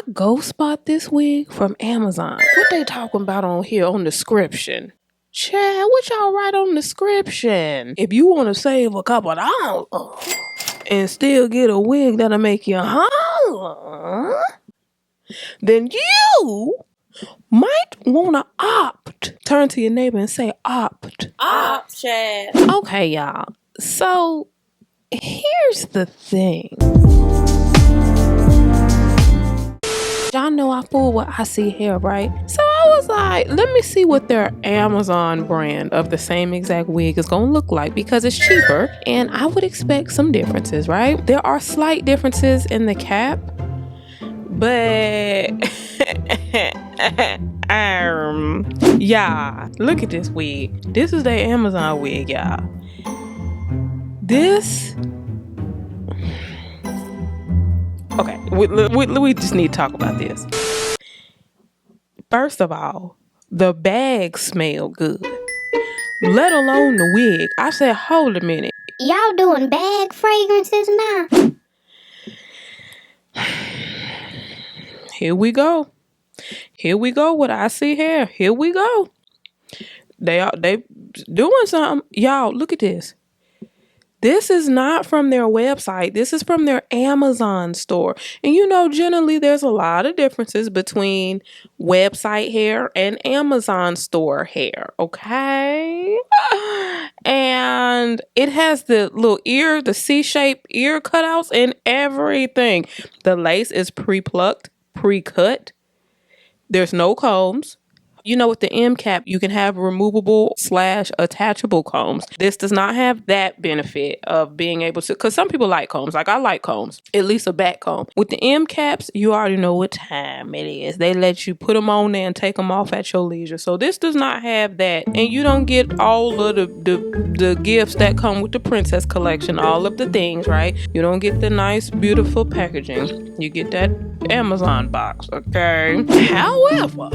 I ghost bought this wig from Amazon. What they talking about on here on the description? Chad, what y'all write on the description? If you want to save a couple dollars and still get a wig that'll make you holler, then you might want to opt. Turn to your neighbor and say opt. Opt, Chad. Okay, y'all. So here's the thing. Y'all know I fool with Isee hair, right? So I was like, let me see what their Amazon brand of the same exact wig is gonna look like, because it's cheaper and I would expect some differences, right? There are slight differences in the cap, but yeah, look at this wig. This is their Amazon wig, y'all. This, okay, we just need to talk about this. First of all, the bags smell good, let alone the wig. I said, hold a minute. Y'all doing bag fragrances now? Here we go. Here we go with Isee hair. Here we go. They doing something. Y'all, look at this. This is not from their website. This is from their Amazon store. And you know, generally there's a lot of differences between website hair and Amazon store hair, okay? And it has the little ear, the C-shaped ear cutouts and everything. The lace is pre-plucked, pre-cut. There's no combs. You know, with the M cap, you can have removable / attachable combs. This does not have that benefit of being able to, because some people like combs. Like I like combs, at least a back comb. With the M caps, you already know what time it is. They let you put them on there and take them off at your leisure. So this does not have that. And you don't get all of the gifts that come with the Princess collection, all of the things, right? You don't get the nice, beautiful packaging. You get that Amazon box, okay? However,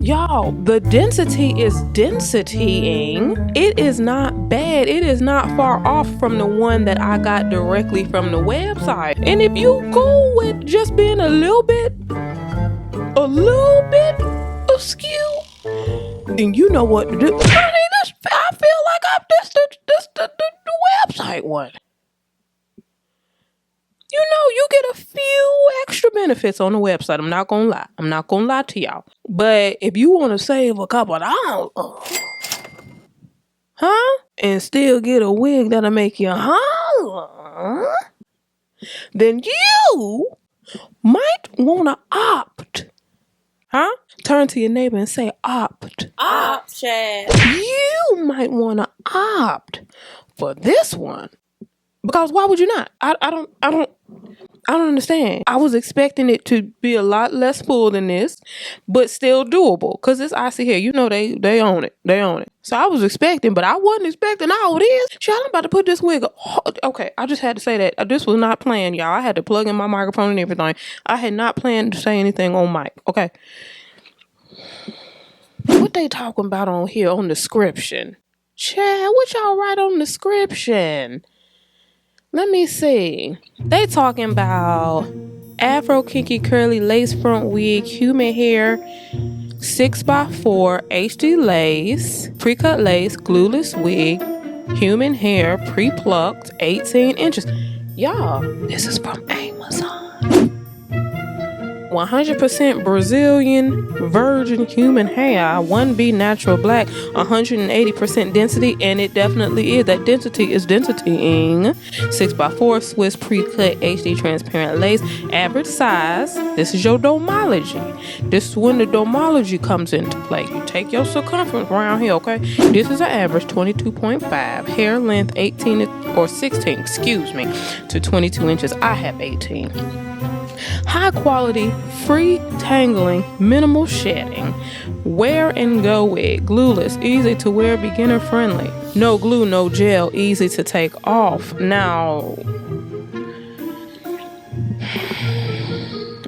y'all, the density is densitying. It is not bad. It is not far off from the one that I got directly from the website. And if you go with just being a little bit askew, then you know what to do. I feel like this the website one. You know, you get a few extra benefits on the website. I'm not gonna lie. I'm not gonna lie to y'all. But if you want to save a couple dollars, and still get a wig that'll make you holler, then you might want to opt. Turn to your neighbor and say opt. Opt, Chad. You might want to opt for this one. Because why would you not? I don't understand. I was expecting it to be a lot less full than this, but still doable. Because it's Isee hair. You know they own it. They own it. So I was expecting, but I wasn't expecting all this. Child, I'm about to put this wig up. Okay, I just had to say that. This was not planned, y'all. I had to plug in my microphone and everything. I had not planned to say anything on mic. Okay. What they talking about on here on the description? Chad, what y'all write on the description? Let me see. They talking about Afro kinky curly lace front wig, human hair, 6x4 HD lace, pre-cut lace, glueless wig, human hair, pre-plucked, 18 inches. Y'all, this is from Amazon. 100% Brazilian virgin human hair, 1B natural black, 180% density, and it definitely is. That density is densitying. 6x4 Swiss pre-cut HD transparent lace, average size. This is your domology. This is when the domology comes into play. You take your circumference around here, okay? This is an average 22.5. Hair length 18 or 16, to 22 inches. I have 18. High quality, free tangling, minimal shedding. Wear and go wig. Glueless, easy to wear, beginner friendly. No glue, no gel, easy to take off. Now,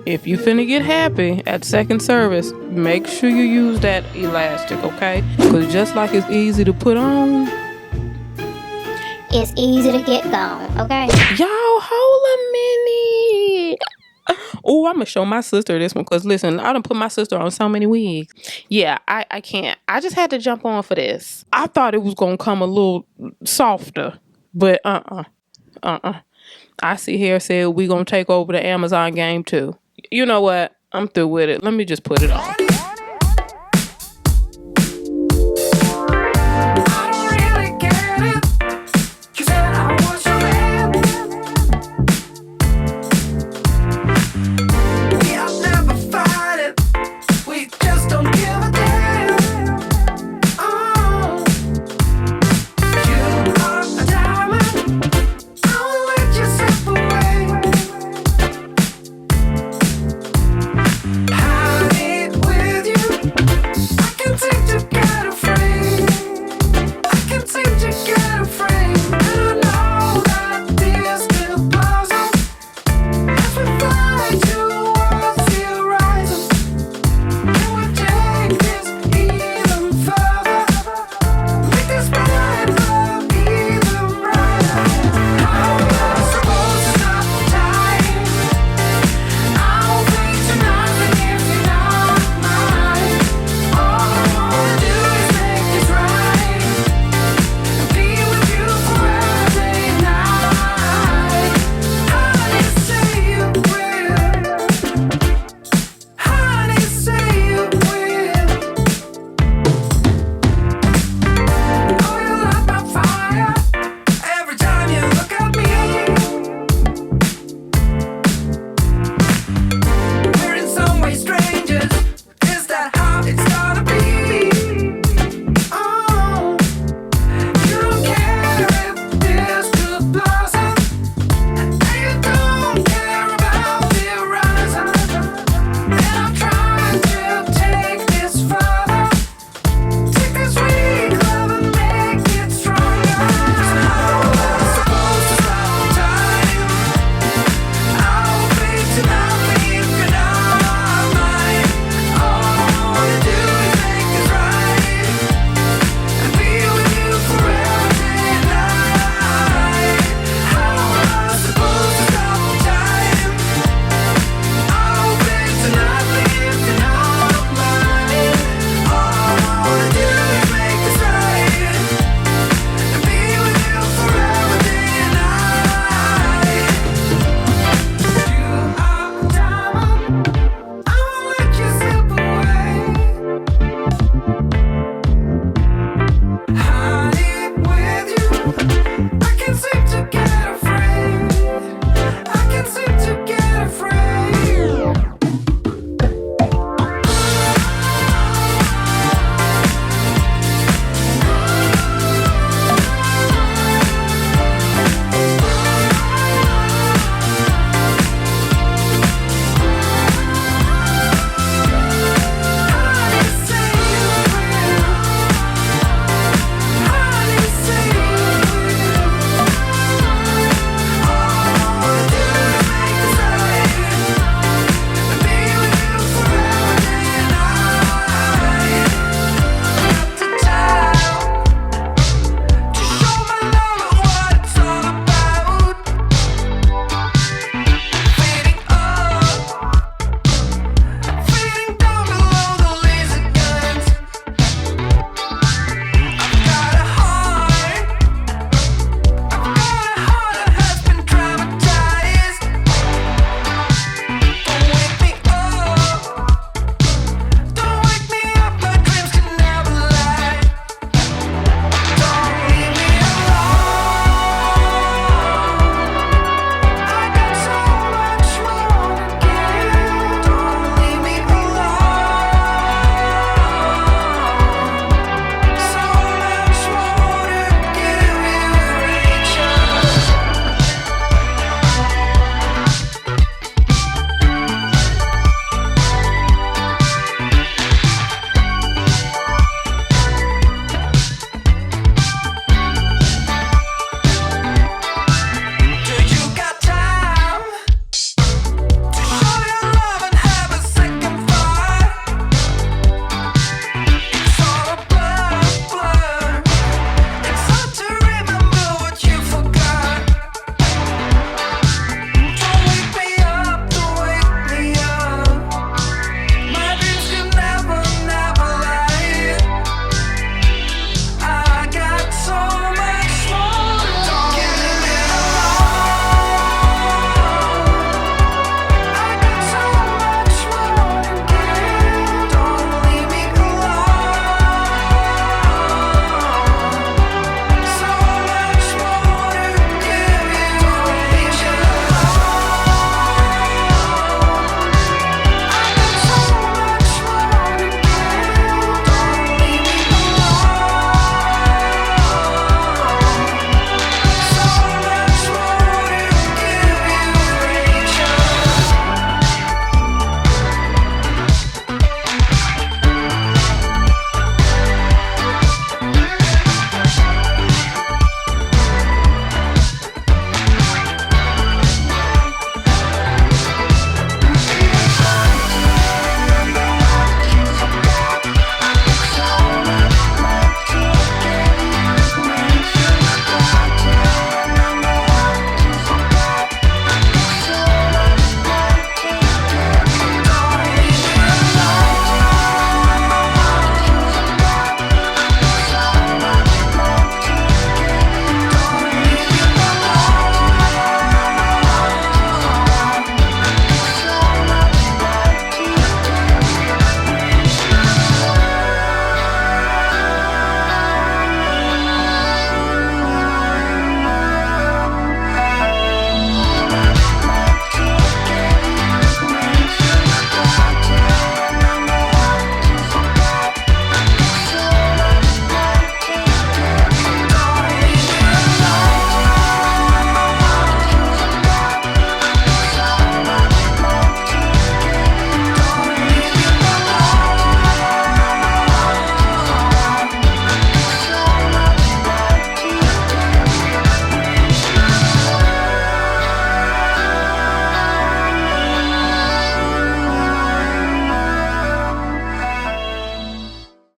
if you finna get happy at second service, make sure you use that elastic, okay? Because just like it's easy to put on, it's easy to get gone, okay? y'all, hold a minute. Oh, I'm gonna show my sister this one because listen, I done put my sister on so many wigs. Yeah, I can't. I just had to jump on for this. I thought it was gonna come a little softer, but I see here said we gonna take over the Amazon game too. You know what? I'm through with it. Let me just put it on.